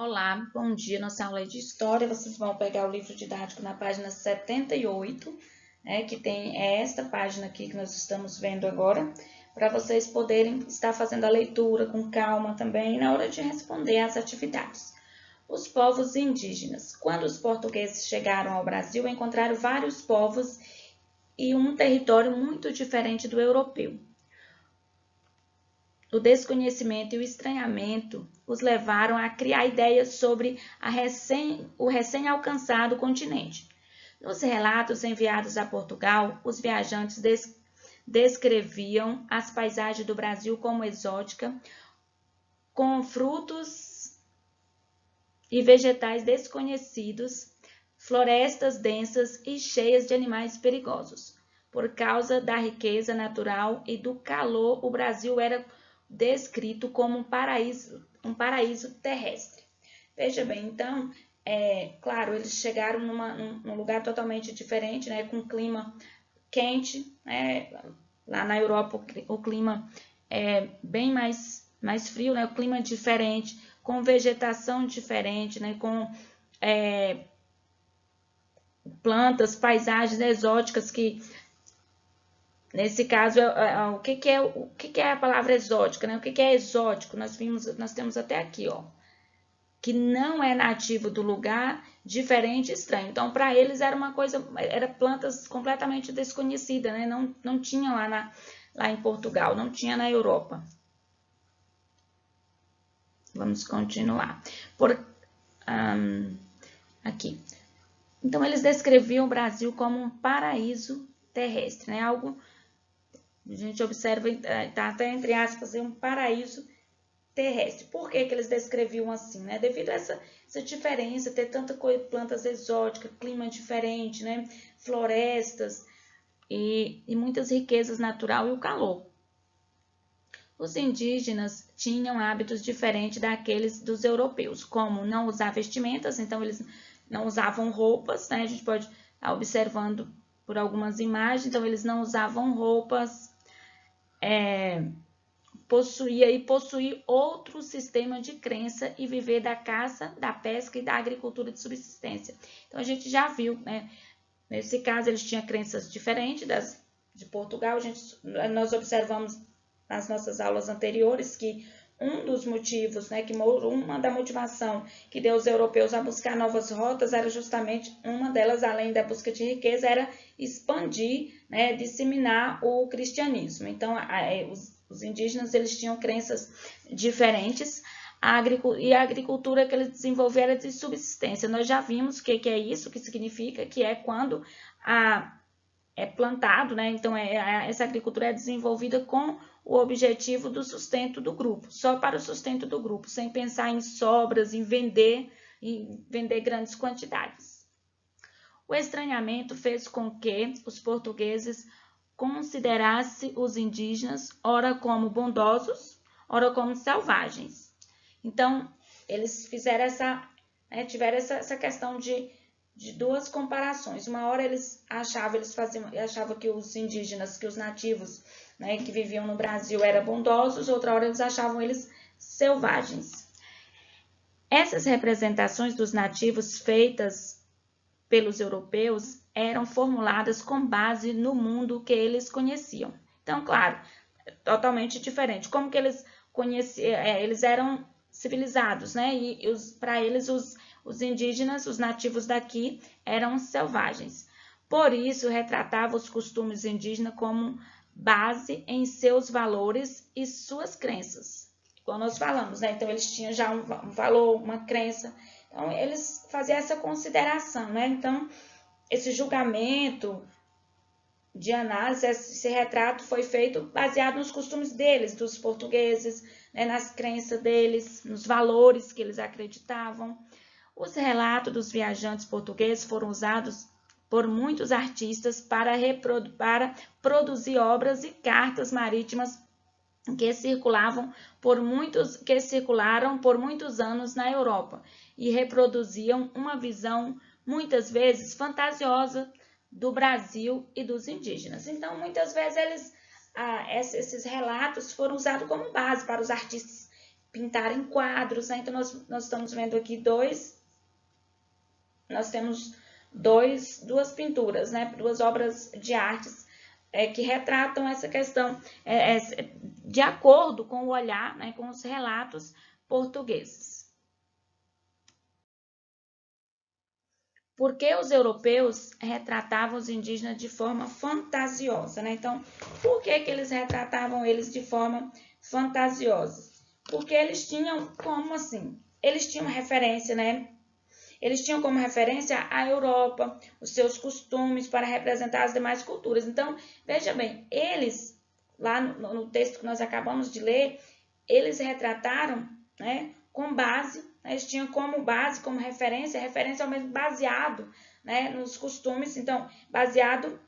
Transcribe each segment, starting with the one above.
Olá, bom dia. Nossa aula é de História. Vocês vão pegar o livro didático na página 78, que tem esta página aqui que nós estamos vendo agora, para vocês poderem estar fazendo a leitura com calma também na hora de responder às atividades. Os povos indígenas. Quando os portugueses chegaram ao Brasil, encontraram vários povos e um território muito diferente do europeu. O desconhecimento e o estranhamento os levaram a criar ideias sobre o recém-alcançado continente. Nos relatos enviados a Portugal, os viajantes descreviam as paisagens do Brasil como exótica, com frutos e vegetais desconhecidos, florestas densas e cheias de animais perigosos. Por causa da riqueza natural e do calor, o Brasil era descrito como um paraíso terrestre. Veja bem, então, claro, eles chegaram num lugar totalmente diferente, né, com clima quente, né, lá na Europa o clima é bem mais frio, né, o clima diferente, com vegetação diferente, né, com plantas, paisagens exóticas que nesse caso, o que é a palavra exótica, né? O que é exótico? Nós temos até aqui, ó, que não é nativo do lugar, diferente, estranho. Então, para eles era uma coisa, era plantas completamente desconhecidas, né? Não tinha lá em Portugal, não tinha na Europa. Vamos continuar. Aqui. Então, eles descreviam o Brasil como um paraíso terrestre, né? Algo a gente observa, está até entre aspas, um paraíso terrestre. Por que eles descreviam assim? Né? Devido a essa diferença, ter tanta coisa, plantas exóticas, clima diferente, né? Florestas e muitas riquezas natural e o calor. Os indígenas tinham hábitos diferentes daqueles dos europeus, como não usar vestimentas, então eles não usavam roupas, né? A gente pode estar observando por algumas imagens, então eles não usavam roupas, possuir outro sistema de crença e viver da caça, da pesca e da agricultura de subsistência. Então a gente já viu, né? Nesse caso eles tinham crenças diferentes das de Portugal. Nós observamos nas nossas aulas anteriores que um dos motivos, né, uma da motivação que deu os europeus a buscar novas rotas era justamente, uma delas, além da busca de riqueza, era expandir, né, disseminar o cristianismo. Então, os indígenas eles tinham crenças diferentes, e a agricultura que eles desenvolveram era de subsistência. Nós já vimos o que é isso, o que significa, que é quando é plantado, né? Então essa agricultura é desenvolvida com o objetivo do sustento do grupo, só para o sustento do grupo, sem pensar em sobras, em vender grandes quantidades. O estranhamento fez com que os portugueses considerassem os indígenas ora como bondosos, ora como selvagens. Então eles fizeram tiveram essa questão de duas comparações. Uma hora eles achavam que os indígenas, que os nativos, né, que viviam no Brasil eram bondosos, outra hora eles achavam eles selvagens. Essas representações dos nativos feitas pelos europeus eram formuladas com base no mundo que eles conheciam. Então, claro, totalmente diferente. Como que eles conheciam? Eles eram civilizados, né? E para eles os indígenas, os nativos daqui, eram selvagens. Por isso, retratava os costumes indígenas como base em seus valores e suas crenças. Como nós falamos, né? Então, eles tinham já um valor, uma crença. Então, eles faziam essa consideração, né? Então, esse julgamento de análise, esse retrato foi feito baseado nos costumes deles, dos portugueses, né? Nas crenças deles, nos valores que eles acreditavam. Os relatos dos viajantes portugueses foram usados por muitos artistas para produzir obras e cartas marítimas que circularam por muitos anos na Europa e reproduziam uma visão muitas vezes fantasiosa do Brasil e dos indígenas. Então, muitas vezes esses relatos foram usados como base para os artistas pintarem quadros, né? Então, nós estamos vendo aqui nós temos duas pinturas, né? Duas obras de artes que retratam essa questão de acordo com o olhar, né? Com os relatos portugueses. Porque os europeus retratavam os indígenas de forma fantasiosa, né? Então, por que eles retratavam eles de forma fantasiosa? Porque eles tinham como assim? Eles tinham referência, né? Eles tinham como referência a Europa, os seus costumes para representar as demais culturas. Então, veja bem, eles, lá no texto que nós acabamos de ler, eles retrataram, né, com base, eles tinham como base, como referência ao mesmo baseado, né, nos costumes, então, baseado,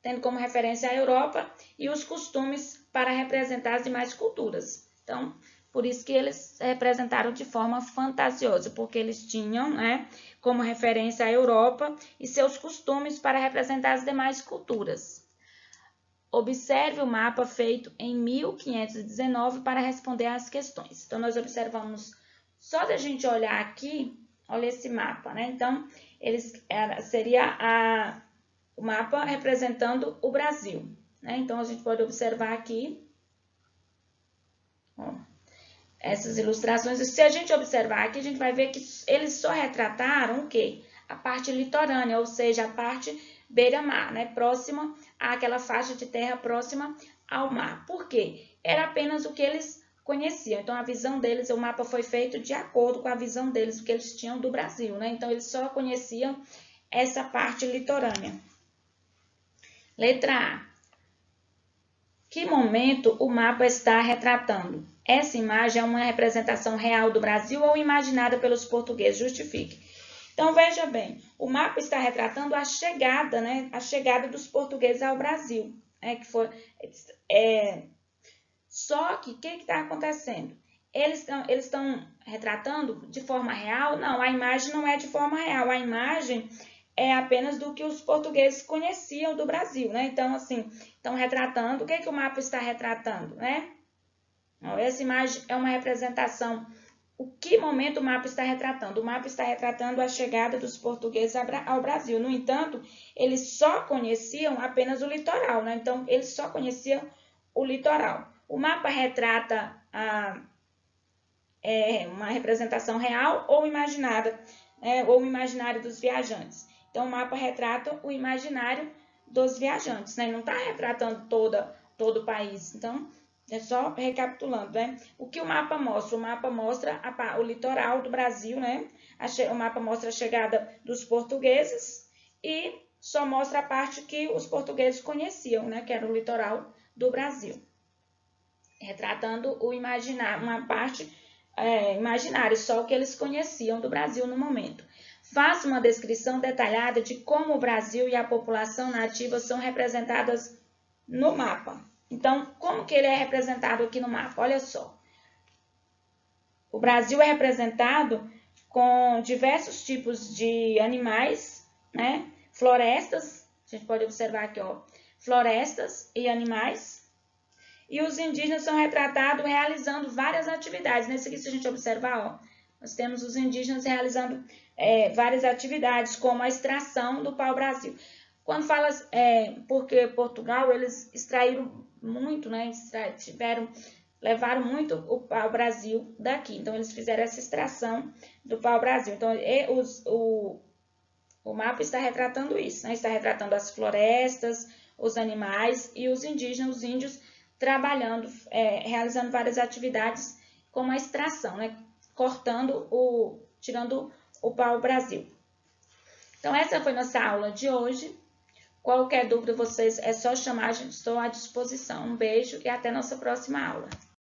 tendo como referência a Europa e os costumes para representar as demais culturas. Então, por isso que eles representaram de forma fantasiosa, porque eles tinham, né, como referência a Europa e seus costumes para representar as demais culturas. Observe o mapa feito em 1519 para responder às questões. Então, nós observamos, só da gente olhar aqui, olha esse mapa, né? Então, seria o mapa representando o Brasil, né? Então, a gente pode observar aqui, ó, essas ilustrações. E se a gente observar aqui, a gente vai ver que eles só retrataram o quê? A parte litorânea, ou seja, a parte beira-mar, né? Próxima àquela faixa de terra próxima ao mar. Por quê? Era apenas o que eles conheciam. Então, a visão deles, o mapa foi feito de acordo com a visão deles, o que eles tinham do Brasil, né? Então, eles só conheciam essa parte litorânea. Letra A. Que momento o mapa está retratando? Essa imagem é uma representação real do Brasil ou imaginada pelos portugueses? Justifique. Então, veja bem, o mapa está retratando a chegada, né? A chegada dos portugueses ao Brasil. Só que o que está acontecendo? Eles estão retratando de forma real? Não, a imagem não é de forma real. A imagem é apenas do que os portugueses conheciam do Brasil, né? Então, assim, estão retratando. O que o mapa está retratando, né? Essa imagem é uma representação. O que momento o mapa está retratando? O mapa está retratando a chegada dos portugueses ao Brasil. No entanto, eles só conheciam apenas o litoral, né? Então, eles só conheciam o litoral. O mapa retrata uma representação real ou imaginada, ou o imaginário dos viajantes. Então, o mapa retrata o imaginário dos viajantes, né? Não está retratando todo o país. Então, é só recapitulando, né? O que o mapa mostra? O mapa mostra o litoral do Brasil, né? O mapa mostra a chegada dos portugueses e só mostra a parte que os portugueses conheciam, né? Que era o litoral do Brasil. Retratando o imaginário, uma parte imaginária, só o que eles conheciam do Brasil no momento. Faça uma descrição detalhada de como o Brasil e a população nativa são representadas no mapa. Então, como que ele é representado aqui no mapa? Olha só. O Brasil é representado com diversos tipos de animais, né? Florestas, a gente pode observar aqui, ó, florestas e animais. E os indígenas são retratados realizando várias atividades. Nesse aqui, se a gente observar, ó, nós temos os indígenas realizando várias atividades, como a extração do pau-brasil. Quando fala, porque Portugal, eles extraíram muito, né? Levaram muito o pau-brasil daqui. Então, eles fizeram essa extração do pau-brasil. Então, o mapa está retratando isso, né? Está retratando as florestas, os animais e os indígenas, os índios, trabalhando, realizando várias atividades, como a extração, né? Tirando o pau-brasil. Então, essa foi nossa aula de hoje. Qualquer dúvida, vocês é só chamar, a gente estou à disposição. Um beijo e até nossa próxima aula.